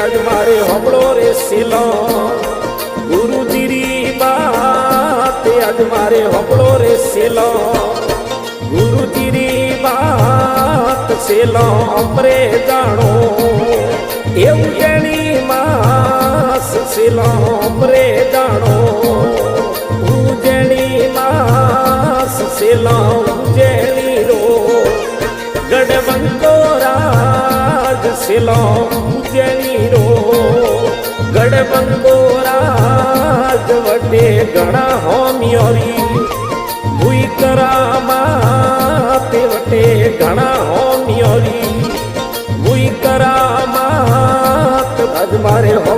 आज मारे हमलो रे सिलो गुरुजी री बात आज मारे हमलो रे सिलो गुरुजी री बात सिलो अमरे जानो एवं जेनी मास सिलो अमरे जानो उजेनी मास सिलो उजेनी रो गढ़बंको राज सिलो उजेनी रो गढ़बंको राज वटे घणा होमियोरी भूई करामात वटे घणा होमियोरी भूई करामात आज मारे हो